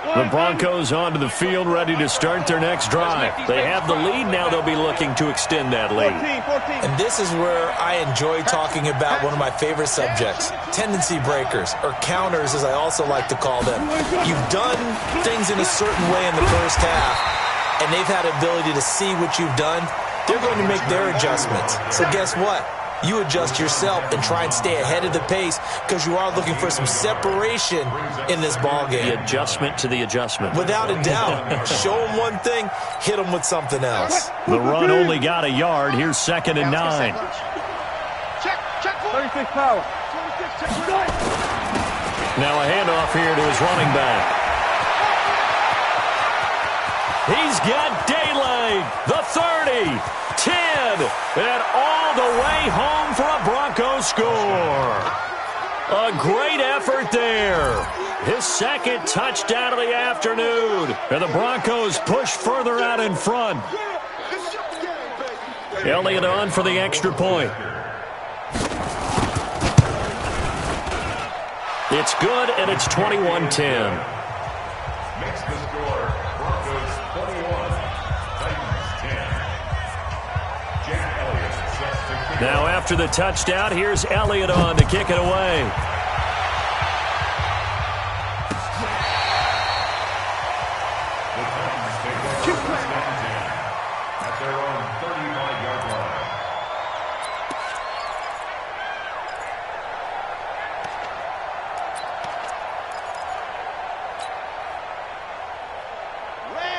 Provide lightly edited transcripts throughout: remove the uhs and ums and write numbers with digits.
The Broncos onto the field, ready to start their next drive. They have the lead. Now they'll be looking to extend that lead. And this is where I enjoy talking about one of my favorite subjects, tendency breakers, or counters as I also like to call them. You've done things in a certain way in the first half, and they've had ability to see what you've done. They're going to make their adjustments. So guess what? You adjust yourself and try and stay ahead of the pace because you are looking for some separation in this ball game. The adjustment to the adjustment. Without a doubt. Show them one thing, hit them with something else. The run only got a yard. Here's 2nd and 9. Check 36 power. Now a handoff here to his running back. He's got daylight. The 30, 10, and all the way home for a Broncos score. A great effort there. His 2nd touchdown of the afternoon. And the Broncos push further out in front. Elliott on for the extra point. It's good, and it's 21-10. Makes the score Broncos 21, Titans 10. Jack Elliott sets to kick. Now after the touchdown, here's Elliott on to kick it away. The Titans take over 2nd at their own 35-yard line.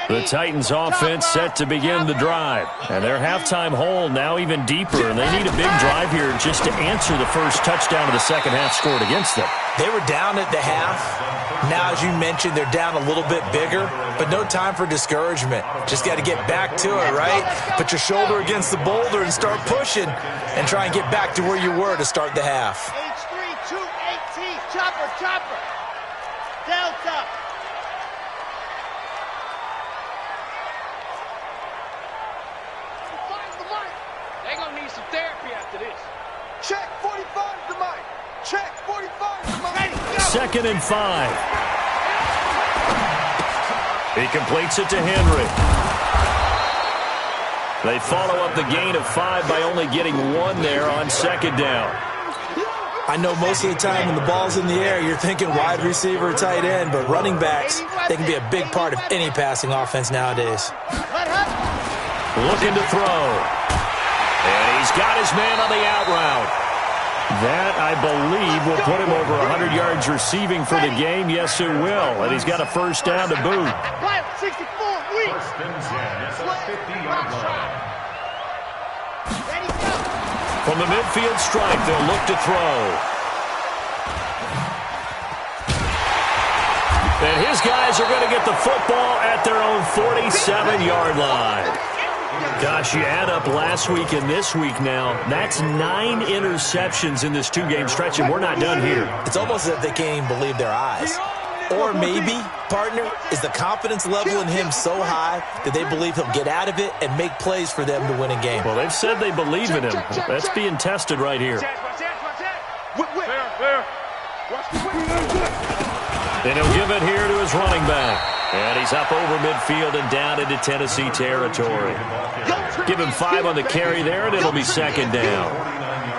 The Titans offense set to begin the drive. And their halftime hole now even deeper. And they need a big drive here just to answer the first touchdown of the second half scored against them. They were down at the half. Now, as you mentioned, they're down a little bit bigger, but no time for discouragement. Just got to get back to it, right? Put your shoulder against the boulder and start pushing and try and get back to where you were to start the half. H3, 218, chopper. Delta. They're going to need some therapy after this. Check 45 the mic. Check 45 the mic. Ready, go. 2nd and 5. He completes it to Henry. They follow up the gain of 5 by only getting 1 there on 2nd down. I know most of the time when the ball's in the air, you're thinking wide receiver, tight end, but running backs, they can be a big part of any passing offense nowadays. Looking to throw. And he's got his man on the out route. That, I believe, will put him over 100 yards receiving for the game. Yes, it will. And he's got a first down to boot. 64, weak. 1st and 10 at the 50-yard line. Ready, go. From the midfield stripe, they'll look to throw. And his guys are going to get the football at their own 47-yard line. Gosh, you add up last week and this week now, that's 9 interceptions in this 2-game stretch, and we're not done here. It's almost as if they can't even believe their eyes. Or maybe, partner, is the confidence level in him so high that they believe he'll get out of it and make plays for them to win a game. Well, they've said they believe in him. That's being tested right here. And he'll give it here to his running back. And he's up over midfield and down into Tennessee territory. Give him 5 on the carry there, and it'll be 2nd down.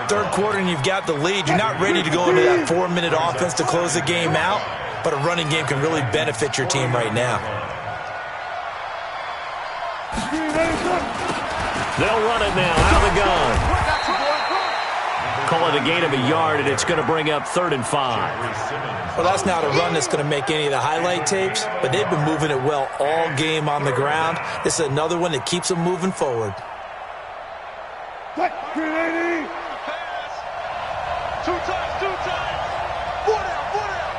3rd quarter and you've got the lead. You're not ready to go into that 4-minute offense to close the game out, but a running game can really benefit your team right now. They'll run it now out of the gun. Call it a gain of a yard, and it's going to bring up 3rd and 5. Well, that's not a run that's going to make any of the highlight tapes, but they've been moving it well all game on the ground. This is another one that keeps them moving forward. 380. 2 times. 4 down.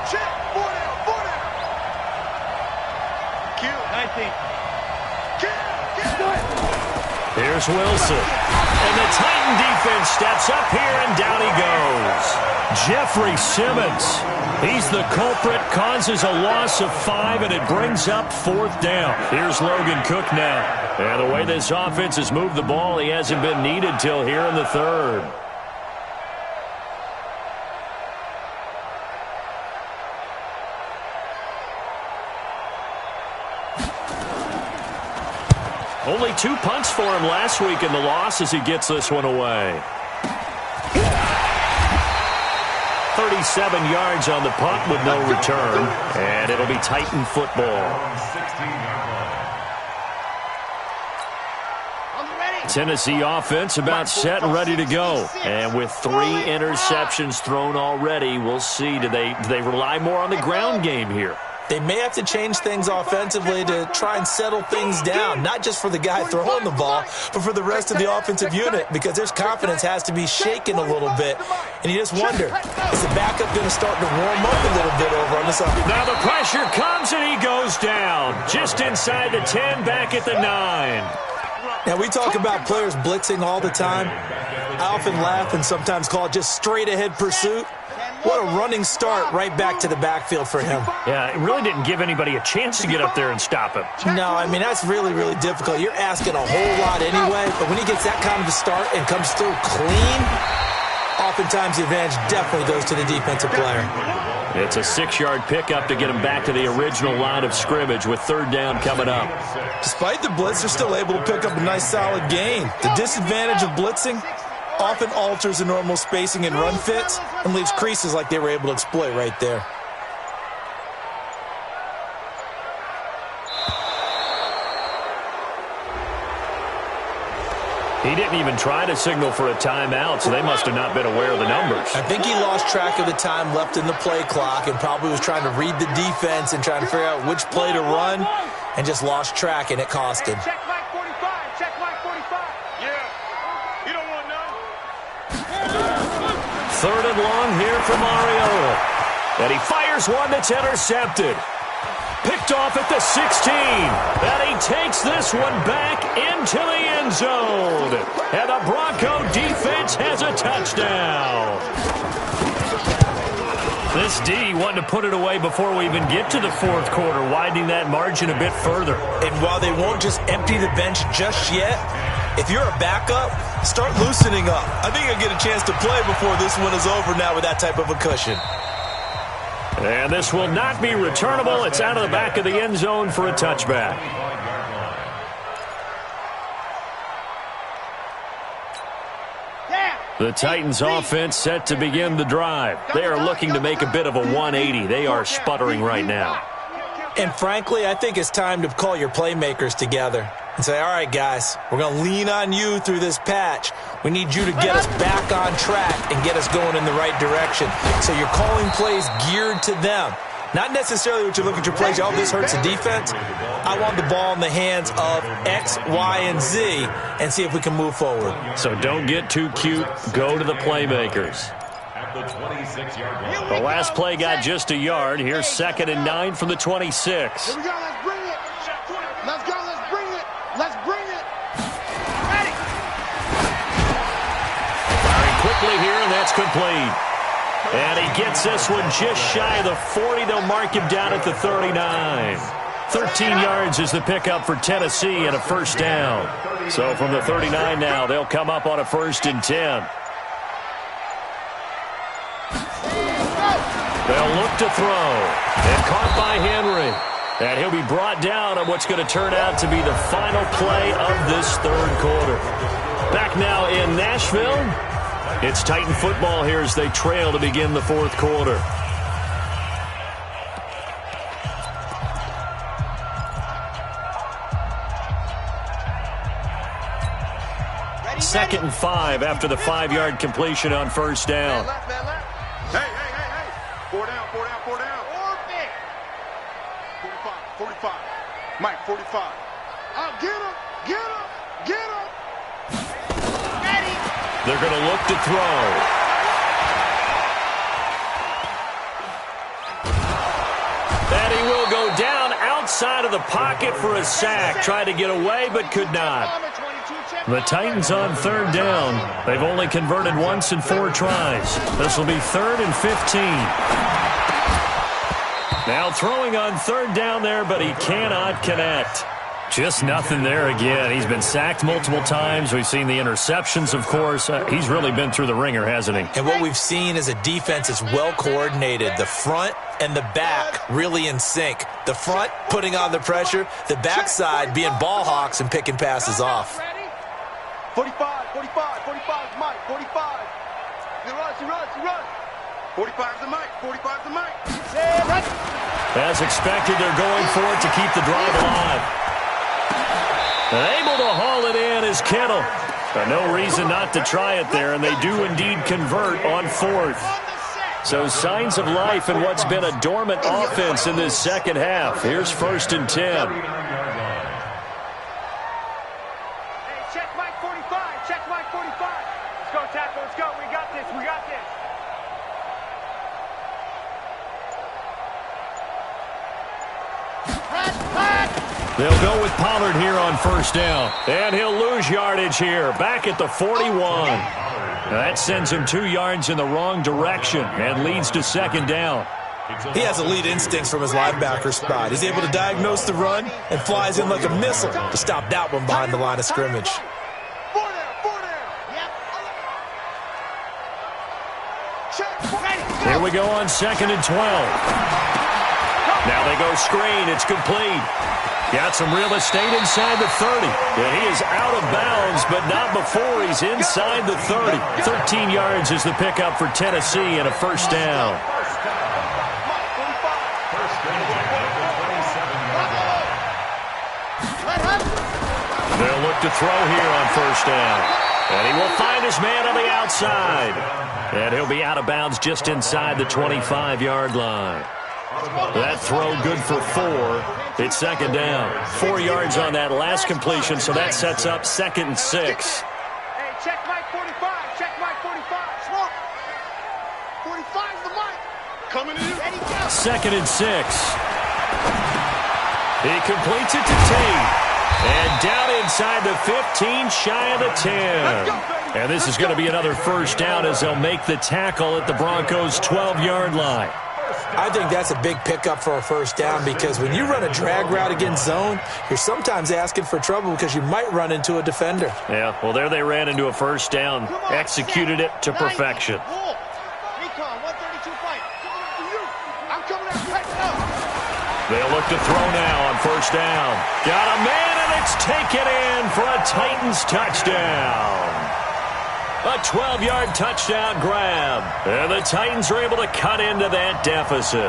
Check. 4 down. Q. 19. Here's Wilson. And the Titan defense steps up here, and down he goes. Jeffrey Simmons. He's the culprit, causes a loss of 5, and it brings up 4th down. Here's Logan Cook now. And the way this offense has moved the ball, he hasn't been needed till here in the 3rd. Only 2 punts for him last week in the loss as he gets this one away. 37 yards on the punt with no return, and it'll be Titan football. Tennessee offense about set and ready to go. And with 3 interceptions thrown already, we'll see. Do they rely more on the ground game here? They may have to change things offensively to try and settle things down, not just for the guy throwing the ball, but for the rest of the offensive unit, because their confidence has to be shaken a little bit. And you just wonder, is the backup going to start to warm up a little bit over on this offense? Now the pressure comes and he goes down. Just inside the 10, back at the 9. Now, we talk about players blitzing all the time. I often laugh and sometimes call it just straight-ahead pursuit. What a running start right back to the backfield for him. Yeah, it really didn't give anybody a chance to get up there and stop him. No, I mean, that's really, really difficult. You're asking a whole lot anyway, but when he gets that kind of a start and comes through clean, oftentimes the advantage definitely goes to the defensive player. It's a 6-yard pickup to get him back to the original line of scrimmage with 3rd down coming up. Despite the blitz, they're still able to pick up a nice solid gain. The disadvantage of blitzing often alters the normal spacing and run fits and leaves creases like they were able to exploit right there. He didn't even try to signal for a timeout, so they must have not been aware of the numbers. I think he lost track of the time left in the play clock and probably was trying to read the defense and trying to figure out which play to run and just lost track, and it cost him. Check Mike 45. Check Mike 45. Yeah. You don't want none. 3rd and long here for Mariota. And he fires one that's intercepted. Picked off at the 16. And he takes this one back into the end zone. And the Bronco defense has a touchdown. This D wanting to put it away before we even get to the 4th quarter, widening that margin a bit further. And while they won't just empty the bench just yet, if you're a backup, start loosening up. I think you'll get a chance to play before this one is over now with that type of a cushion. And this will not be returnable. It's out of the back of the end zone for a touchback. The Titans offense set to begin the drive. They are looking to make a bit of a 180. They are sputtering right now. And frankly, I think it's time to call your playmakers together and say, all right, guys, we're going to lean on you through this patch. We need you to get us back on track and get us going in the right direction. So you're calling plays geared to them. Not necessarily what you're looking to plays. Oh, this hurts the defense. I want the ball in the hands of X, Y, and Z and see if we can move forward. So don't get too cute. Go to the playmakers. The last play got just a yard. Here's 2nd and 9 from the 26. Here we go. Let's bring it. Let's go. Let's bring it. Let's bring it. Ready. Firing quickly here, and that's complete. And he gets this one just shy of the 40. They'll mark him down at the 39. 13 yards is the pickup for Tennessee and a 1st down. So from the 39 now, they'll come up on a 1st and 10. They'll look to throw. And caught by Henry. And he'll be brought down on what's going to turn out to be the final play of this 3rd quarter. Back now in Nashville. It's Titan football here as they trail to begin the 4th quarter. Ready, 2nd and 5 after the 5-yard completion on 1st down. Man left. Hey. 4 down. 45. Mike, 45. Out, get him. Ready. They're going to look to throw. And he will go down outside of the pocket for a sack. Tried to get away, but could not. The Titans on 3rd down. They've only converted once in 4 tries. This will be 3rd and 15. Now throwing on 3rd down there, but he cannot connect. Just nothing there again. He's been sacked multiple times. We've seen the interceptions, of course. He's really been through the ringer, hasn't he? And what we've seen is a defense that's well coordinated. The front and the back really in sync. The front putting on the pressure, the backside being ball hawks and picking passes off. 45, 45, 45 is Mike, 45. He runs. 45 is the Mike, 45 is the Mike. As expected, they're going for it to keep the drive alive. Able to haul it in is Kittle. No reason not to try it there, and they do indeed convert on fourth. So signs of life in what's been a dormant offense in this second half. Here's 1st and 10. Hey, check Mike 45. Check Mike 45. Let's go, tackle. Let's go. We got this. We got this. They'll go with Pollard here on 1st down. And he'll lose yardage here. Back at the 41. That sends him 2 yards in the wrong direction and leads to 2nd down. He has elite instincts from his linebacker spot. He's able to diagnose the run and flies in like a missile to stop that one behind the line of scrimmage. Four there. Yep. Here we go on 2nd and 12. Now they go screen. It's complete. Got some real estate inside the 30. And he is out of bounds, but not before he's inside the 30. 13 yards is the pickup for Tennessee and a 1st down. They'll look to throw here on 1st down. And he will find his man on the outside. And he'll be out of bounds just inside the 25-yard line. That throw good for 4. It's 2nd down. 4 yards on that last completion, so that sets up 2nd and 6. Hey, check Mike 45. Check Mike 45. Smoke. 45's the Mike. Coming in. Ready, go. 2nd and 6. He completes it to Tate. And down inside the 15, shy of the 10. And this is going to be another 1st down as they'll make the tackle at the Broncos' 12-yard line. I think that's a big pickup for a 1st down because when you run a drag route against zone, you're sometimes asking for trouble because you might run into a defender. Yeah, well, there they ran into a 1st down, executed it to perfection. Recon, 132 fight. I'm coming after you. They'll look to throw now on 1st down. Got a man, and it's taken in for a Titans touchdown. A 12-yard touchdown grab. And the Titans are able to cut into that deficit.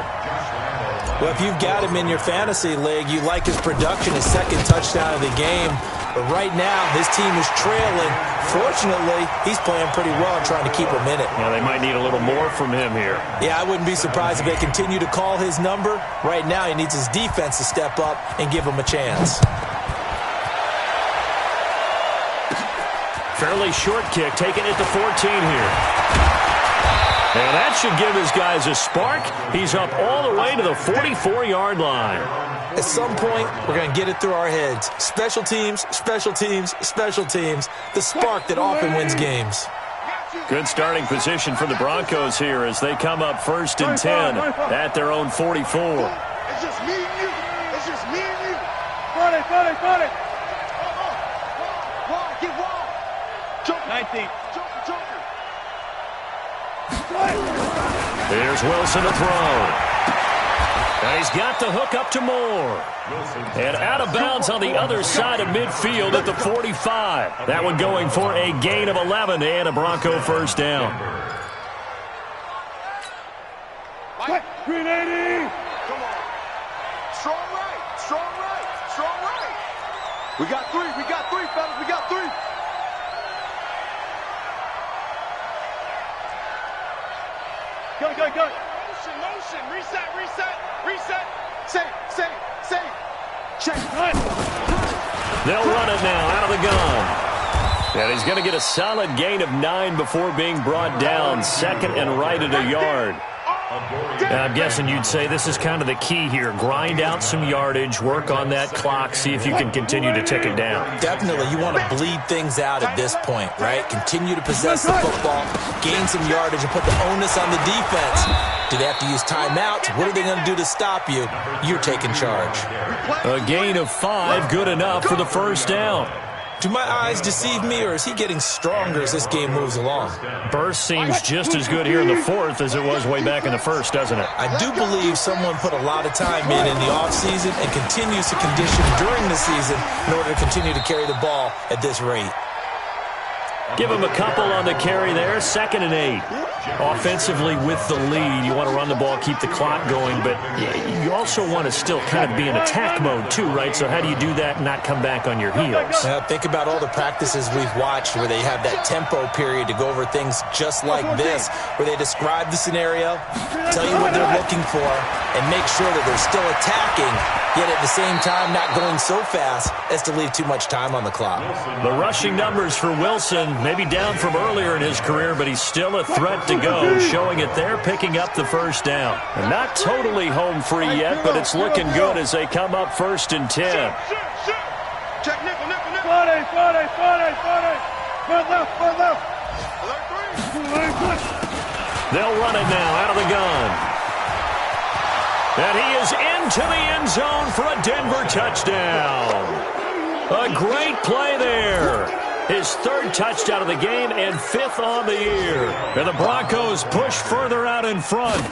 Well, if you've got him in your fantasy league, you like his production, his 2nd touchdown of the game. But right now, his team is trailing. Fortunately, he's playing pretty well and trying to keep him in it. Yeah, they might need a little more from him here. Yeah, I wouldn't be surprised if they continue to call his number. Right now, he needs his defense to step up and give him a chance. Fairly short kick, taken at the 14 here. And that should give his guys a spark. He's up all the way to the 44-yard line. At some point, we're going to get it through our heads. Special teams, special teams, special teams. The spark that often wins games. Good starting position for the Broncos here as they come up 1st and 10 at their own 44. It's just me and you. It's just me and you. Got it. Wall, get wall. 19. Joker. Here's Wilson to throw. And he's got the hook up to Moore. And out of bounds on the other side of midfield at the 45. That one going for a gain of 11 and a Bronco 1st down. 380. Come on. Strong right. We got 3, fellas. We got 3. Go. Motion. Reset. Save. Check. They'll run it now out of the gun. And he's going to get a solid gain of 9 before being brought down. 2nd and right at a yard. I'm guessing you'd say this is kind of the key here. Grind out some yardage, work on that clock, see if you can continue to tick it down. Definitely. You want to bleed things out at this point, right? Continue to possess the football, gain some yardage, and put the onus on the defense. Do they have to use timeouts? What are they going to do to stop you? You're taking charge. A gain of 5, good enough for the first down. Do my eyes deceive me, or is he getting stronger as this game moves along? Burst seems just as good here in the fourth as it was way back in the first, doesn't it? I do believe someone put a lot of time in the offseason and continues to condition during the season in order to continue to carry the ball at this rate. Give him a couple on the carry there, 2nd and 8. Offensively with the lead, you want to run the ball, keep the clock going, but you also want to still kind of be in attack mode too, right? So how do you do that and not come back on your heels? Think about all the practices we've watched where they have that tempo period to go over things just like this, where they describe the scenario, tell you what they're looking for, and make sure that they're still attacking, yet at the same time not going so fast as to leave too much time on the clock. The rushing numbers for Wilson, maybe down from earlier in his career, but he's still a threat to go, showing it there, picking up the first down. And not totally home free yet, but it's looking good as they come up 1st and 10. Check nickel, nickel, nickel. 40. Further left. They'll run it now out of the gun. And he is into the end zone for a Denver touchdown. A great play there. His 3rd touchdown of the game and 5th on the year. And the Broncos push further out in front.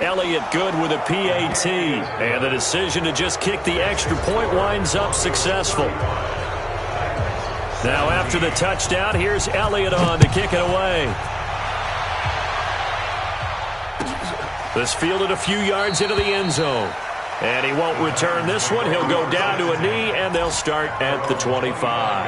Elliott good with a PAT. And the decision to just kick the extra point winds up successful. Now after the touchdown, here's Elliott on to kick it away. This fielded a few yards into the end zone. And he won't return this one. He'll go down to a knee, and they'll start at the 25.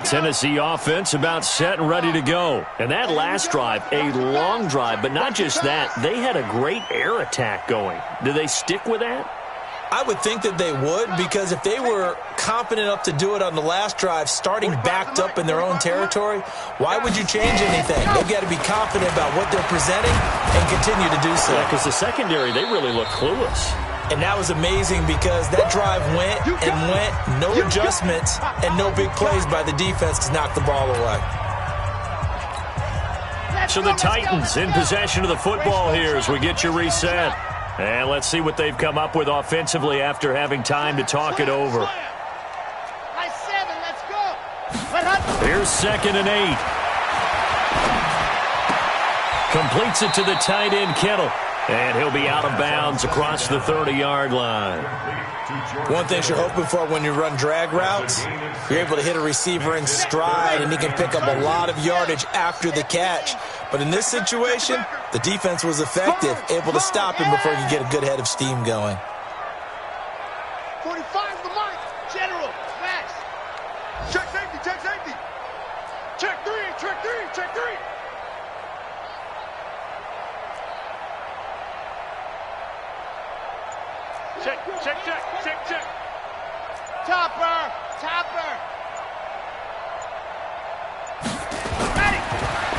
Tennessee offense about set and ready to go. And that last drive, a long drive, but not just that. They had a great air attack going. Do they stick with that? I would think that they would, because if they were confident enough to do it on the last drive, starting backed up in their own territory, why would you change anything? They've got to be confident about what they're presenting and continue to do so. Yeah, because the secondary, they really look clueless. And that was amazing because that drive went and went, no adjustments, and no big plays by the defense to knock the ball away. So the Titans in possession of the football here as we get you reset. And let's see what they've come up with offensively after having time to talk it over. Nice 7, let's go. Here's 2nd and 8. Completes it to the tight end, Kittle. And he'll be out of bounds across the 30-yard line. One thing you're hoping for when you run drag routes, you're able to hit a receiver in stride, and he can pick up a lot of yardage after the catch. But in this situation, the defense was effective, able to stop him before he could get a good head of steam going. 45 the mark. General, fast. Check safety, check safety. Check 3, check 3, check 3. Check. Topper. Ready.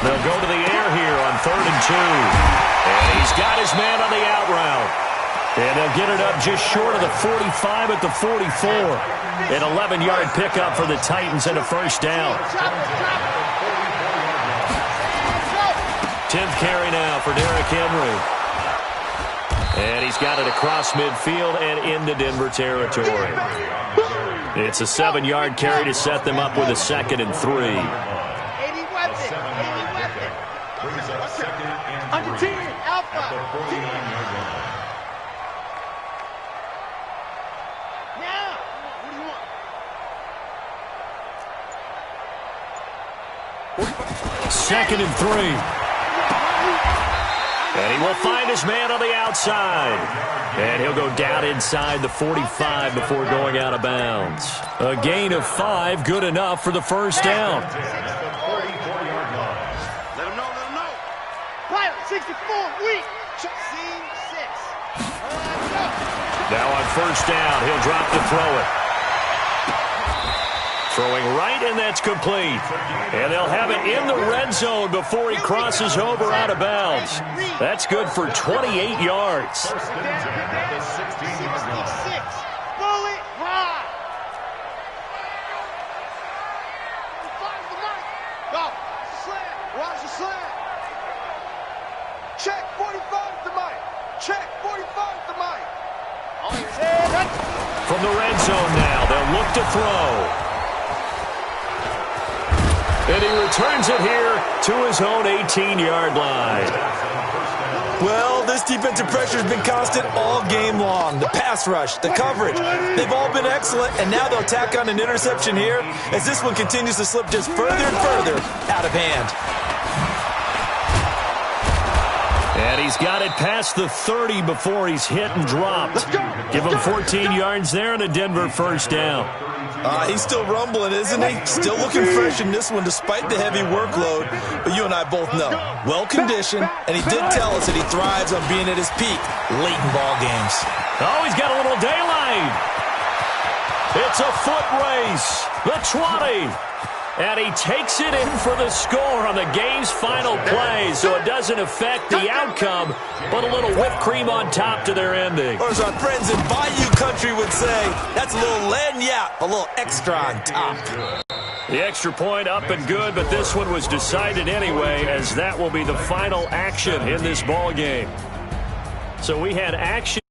They'll go to the air here on 3rd and 2. And he's got his man on the out route. And they'll get it up just short of the 45 at the 44. An 11-yard pickup for the Titans and a first down. 10th carry now for Derrick Henry. And he's got it across midfield and into Denver territory. It's a 7-yard carry to set them up with a 2nd and 3. 80 weapon. Brings up 2nd and 3. Under 10, Alpha. At the 49-yard line. Now. What do you want? 2nd and 3. And he will find his man on the outside. And he'll go down inside the 45 before going out of bounds. A gain of 5, good enough for the first down. Let him know. Pilot 64, weak. Scene 6. Now on first down, he'll drop to throw it. Throwing right, and that's complete. And they'll have it in the red zone before he crosses over out of bounds. That's good for 28 yards. First and 10 at the 16-yard line. Bullet ride. Go. Slam. Watch the slam. Check 45 to Mike. Check 45 to Mike. From the red zone now, they'll look to throw. And he returns it here to his own 18-yard line. Well, this defensive pressure has been constant all game long. The pass rush, the coverage, they've all been excellent, and now they'll tack on an interception here as this one continues to slip just further and further out of hand. And he's got it past the 30 before he's hit and dropped. Give him 14 yards there and a Denver first down. He's still rumbling, isn't he? Still looking fresh in this one despite the heavy workload. But you and I both know, well-conditioned, and he did tell us that he thrives on being at his peak late in ball games. Oh, he's got a little daylight. It's a foot race. The 20. And he takes it in for the score on the game's final play, so it doesn't affect the outcome, but a little whipped cream on top to their ending. Or as our friends in Bayou Country would say, that's a little lagniappe, a little extra on top. The extra point up and good, but this one was decided anyway, as that will be the final action in this ball game. So we had action.